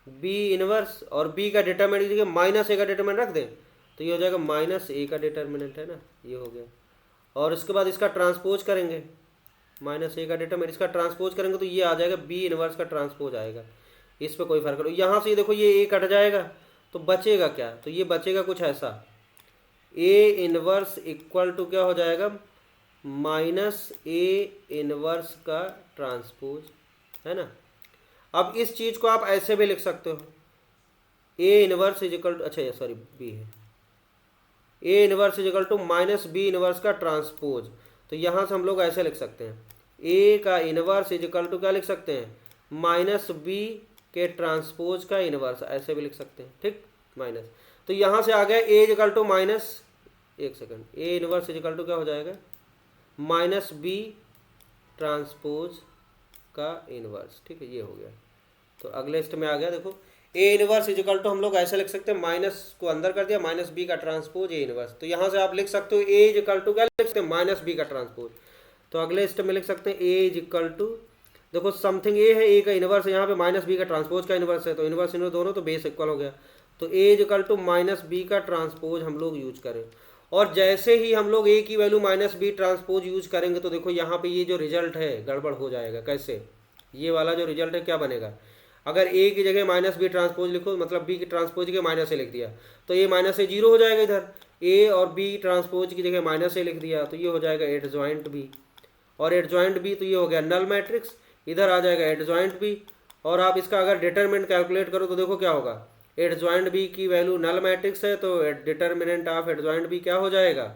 बी इनवर्स और बी का डिटरमिनेंट की जगह माइनस ए का डिटरमिनेंट रख दें तो ये हो जाएगा माइनस ए का डिटरमिनेंट, है ना, ये हो गया। और उसके बाद इसका ट्रांसपोज करेंगे, माइनस ए का डिटरमिनेंट, इसका ट्रांसपोज करेंगे तो ये आ जाएगा बी इनवर्स का ट्रांसपोज आएगा। इस पर कोई फर्क नहीं, यहाँ से देखो ये ए कट जाएगा तो बचेगा क्या, तो ये बचेगा कुछ ऐसा, ए इनवर्स इक्वल टू क्या हो जाएगा, माइनस ए इनवर्स का ट्रांसपोज, है ना। अब इस चीज़ को आप ऐसे भी लिख सकते हो, A inverse is equal to, अच्छा सॉरी बी है, A inverse is equal to minus B inverse का ट्रांसपोज। तो यहाँ से हम लोग ऐसे लिख सकते हैं, ए का इनवर्स इज इक्वल टू क्या लिख सकते हैं, माइनस बी के ट्रांसपोज का इनवर्स, ऐसे भी लिख सकते हैं, ठीक, माइनस। तो यहाँ से आ गया A is equal to minus, एक second, A inverse is equal to क्या हो जाएगा, माइनस बी ट्रांसपोज का इनवर्स, ठीक है, ये हो गया। तो अगले स्टेप में आ गया, देखो A inverse is equal to हम लोग ऐसे लिख सकते हैं, माइनस को अंदर कर दिया, माइनस बी का ट्रांसपोज ए इनवर्स। तो यहाँ से आप लिख सकते हो ए इज इक्वल टू क्या लिख सकते हैं, माइनस बी का ट्रांसपोज। तो अगले स्टेप में लिख सकते हैं ए इज इक्वल टू, देखो समथिंग ए है, ए का इनवर्स है, यहाँ पे माइनस बी का ट्रांसपोज का इनवर्स है, तो इनवर्स इनवर्स दोनों तो बेस इक्वल हो गया। तो A is equal to minus B का ट्रांसपोज हम लोग यूज करें, और जैसे ही हम लोग ए की value minus B transpose use करेंगे तो देखो यहाँ पे ये जो रिजल्ट है गड़बड़ हो जाएगा। कैसे, ये वाला जो रिजल्ट है क्या बनेगा, अगर ए की जगह माइनस बी ट्रांसपोज लिखो, मतलब बी की ट्रांसपोज की माइनस ए लिख दिया तो ये माइनस ए जीरो हो जाएगा इधर, ए और बी ट्रांसपोज की जगह माइनस ए लिख दिया तो ये हो जाएगा एडजॉइंट बी, और एडजॉइंट बी तो ये हो गया नल मैट्रिक्स, इधर आ जाएगा एडजॉइंट बी। और आप इसका अगर डिटरमिनेंट कैलकुलेट करो तो देखो क्या होगा, एडजॉइंट बी की वैल्यू नल मैट्रिक्स है तो डिटरमिनेंट ऑफ एडजॉइंट बी क्या हो जाएगा,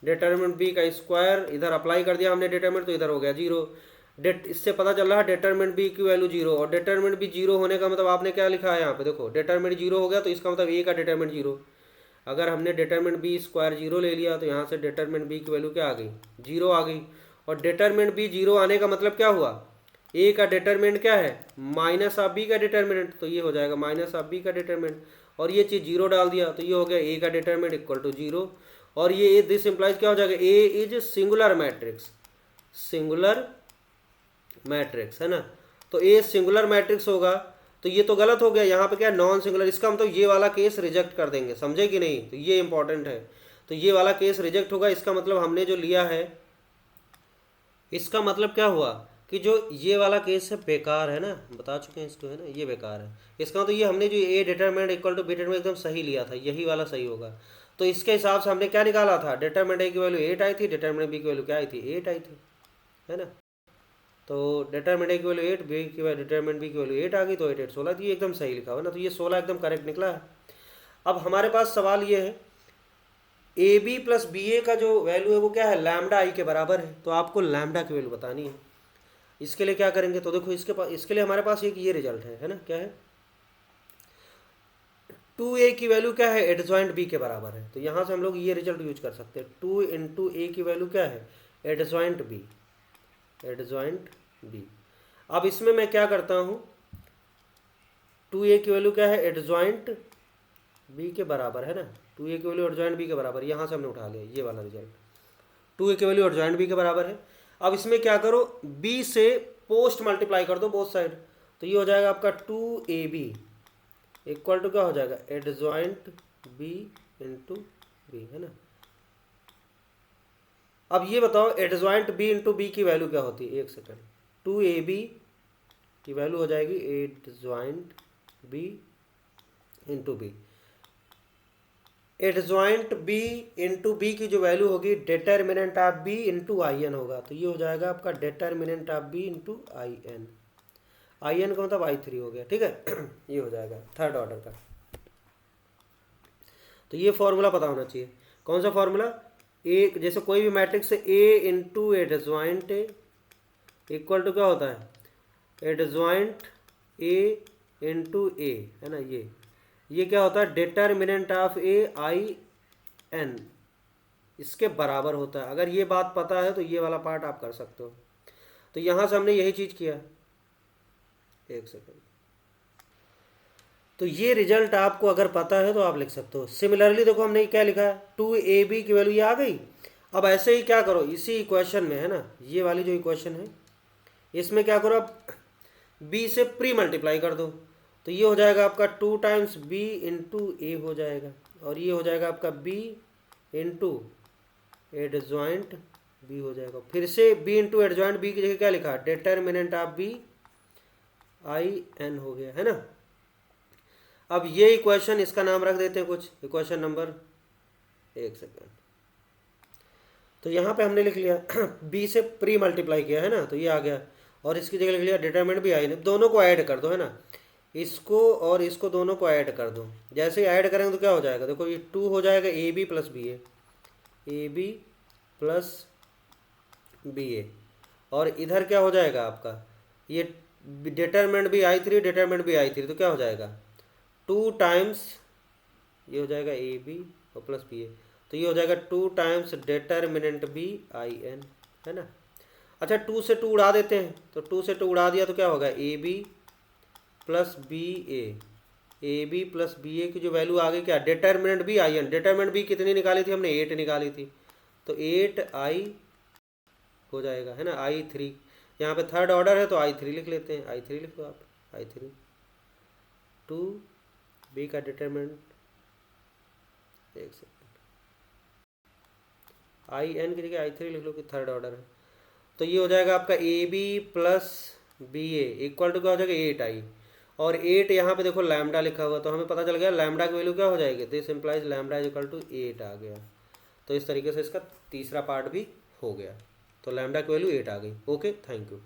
डिटरमिनेंट बी का स्क्वायर, इधर अप्लाई कर दिया हमने डिटरमिनेंट तो इधर हो गया जीरो। इससे पता चल रहा है डिटरमिनेंट बी की वैल्यू जीरो, और डिटरमिनेंट बी जीरो होने का मतलब आपने क्या लिखा है यहाँ पे, देखो डिटरमिनेंट जीरो हो गया तो इसका मतलब ए का डिटरमिनेंट जीरो। अगर हमने डिटरमिनेंट बी स्क्वायर जीरो ले लिया तो यहाँ से डिटरमिनेंट बी की वैल्यू क्या आ गई, जीरो आ गई। और डिटरमिनेंट बी जीरो आने का मतलब क्या हुआ, ए का डिटरमिनेंट क्या है, माइनस ऑफ बी का डिटरमिनेंट, तो ये हो जाएगा माइनस ऑफ बी का डिटरमिनेंट, और ये चीज़ जीरो डाल दिया तो ये हो गया ए का डिटरमिनेंट इक्वल टू जीरो। और ये दिस इंप्लाइज क्या हो जाएगा, A is singular matrix, singular matrix, है ना। तो ए सिंगुलर मैट्रिक्स होगा तो ये तो गलत हो गया, यहाँ पे क्या नॉन सिंगुलर, इसका मतलब ये वाला केस रिजेक्ट कर देंगे, समझे कि नहीं, तो ये इंपॉर्टेंट है। तो ये वाला केस रिजेक्ट होगा, इसका मतलब हमने जो लिया है, इसका मतलब क्या हुआ कि जो ये वाला केस है बेकार है ना, बता चुके हैं इसको, है ना, ये बेकार है। इसका मतलब ये हमने जो A determinant equal to B determinant एकदम सही लिया था, यही वाला सही होगा। तो इसके हिसाब से हमने क्या निकाला था, डिटरमिनेंट ए की वैल्यू 8 आई थी, डिटरमिनेंट बी की वैल्यू क्या आई थी, 8 आई थी, है ना। तो डिटरमिनेंट ए की वैल्यू 8, बी की वैल्यू डिटरमिनेंट बी की वैल्यू 8 आ गई, तो 8 8 16 थी, एकदम सही लिखा हुआ ना, तो ये 16 एकदम करेक्ट निकला है। अब हमारे पास सवाल ये है, ए बी प्लस बी ए का जो वैल्यू है वो क्या है, लैम्डा आई के बराबर है, तो आपको लैम्डा की वैल्यू बतानी है। इसके लिए क्या करेंगे, तो देखो इसके लिए हमारे पास एक ये रिजल्ट है ना, क्या है, 2a की वैल्यू क्या है, एडजॉइंट b के बराबर है, तो यहाँ से हम लोग ये रिजल्ट यूज कर सकते हैं, 2 इंटू ए की वैल्यू क्या है, एडजॉइंट b, एडजॉइंट b। अब इसमें मैं क्या करता हूँ, 2a की वैल्यू क्या है, एडजॉइंट b के बराबर, है ना, 2a की वैल्यू एडजॉइंट b के बराबर, यहाँ से हमने उठा लिया ये वाला रिजल्ट, 2a की वैल्यू एडजॉइंट b के बराबर है। अब इसमें क्या करो, b से पोस्ट मल्टीप्लाई कर दो बोथ साइड, तो ये हो जाएगा आपका 2ab इक्वल टू क्या हो जाएगा, एडजॉइंट b इंटू बी, है ना। अब ये बताओ एडजॉइंट b इंटू बी की वैल्यू क्या होती है, एक सेकेंड, 2ab की वैल्यू हो जाएगी adjoint b into B. Adjoint B into B की जो वैल्यू होगी determinant of B into I N होगा। तो ये हो जाएगा आपका determinant of B into I N. I N का मतलब आई थ्री हो गया, ठीक है। ये हो जाएगा थर्ड ऑर्डर का। तो ये फॉर्मूला पता होना चाहिए। कौन सा फॉर्मूला? ए, जैसे कोई भी matrix A into adjoint A equal to क्या होता है? एडजॉइंट ए इंटू ए, है ना। ये क्या होता है? Determinant of A I N, इसके बराबर होता है। अगर ये बात पता है तो ये वाला पार्ट आप कर सकते हो। तो यहाँ से हमने यही चीज़ किया। एक सेकंड। तो ये रिजल्ट आपको अगर पता है तो आप लिख सकते हो। सिमिलरली देखो हमने क्या लिखा है, 2ab की वैल्यू ये आ गई। अब ऐसे ही क्या करो, इसी इक्वेशन में, है ना, ये वाली जो इक्वेशन है इसमें क्या करो, अब b से प्री मल्टीप्लाई कर दो। तो ये हो जाएगा आपका 2 टाइम्स b इंटू ए हो जाएगा, और ये हो जाएगा आपका b इंटू एडजॉइंट b हो जाएगा। फिर से b इंटू एडजॉइंट b की जगह क्या लिखा? Determinant of b I N हो गया, है ना। अब ये इक्वेशन, इसका नाम रख देते हैं कुछ, इक्वेशन नंबर, एक सेकेंड। तो यहाँ पे हमने लिख लिया b से प्री मल्टीप्लाई किया, है ना, तो ये आ गया। और इसकी जगह लिख लिया डिटरमिनेंट भी आई ने। दोनों को ऐड कर दो, है ना, इसको और इसको दोनों को ऐड कर दो। जैसे ही ऐड करेंगे तो क्या हो जाएगा? देखो ये 2 हो जाएगा ए बी प्लस बी ए, और इधर क्या हो जाएगा आपका? ये डिटरमिनेंट भी आई थ्री, डिटरमिनेंट भी आई थ्री, तो क्या हो जाएगा? 2 टाइम्स, ये हो जाएगा ए बी और प्लस बी ए, तो ये हो जाएगा 2 times determinant B I N, है ना। अच्छा 2 से 2 उड़ा देते हैं, तो 2 से 2 उड़ा दिया तो क्या होगा? A B plus B A B plus B A की जो वैल्यू आ गई क्या? Determinant B I N. Determinant B कितनी निकाली थी हमने? 8 निकाली थी, तो 8 आई हो जाएगा, है ना, आई थ्री। यहाँ पे थर्ड ऑर्डर है तो आई थ्री लिख लेते हैं, आई थ्री लिख दो आप, आई थ्री। 2 बी का डिटरमिनेंट, एक सेकेंड, आई एन की जगह आई थ्री लिख लो कि थर्ड ऑर्डर है। तो ये हो जाएगा आपका A B plus B A equal to क्या हो जाएगा? 8 आई, और 8 यहाँ पे देखो लैम्डा लिखा हुआ, तो हमें पता चल गया लैम्डा की वैल्यू क्या हो जाएगी? This implies lambda is equal to 8 आ गया। तो इस तरीके से इसका तीसरा पार्ट भी हो गया। तो लैम्डा की वैल्यू 8 आ गई। Okay, thank you.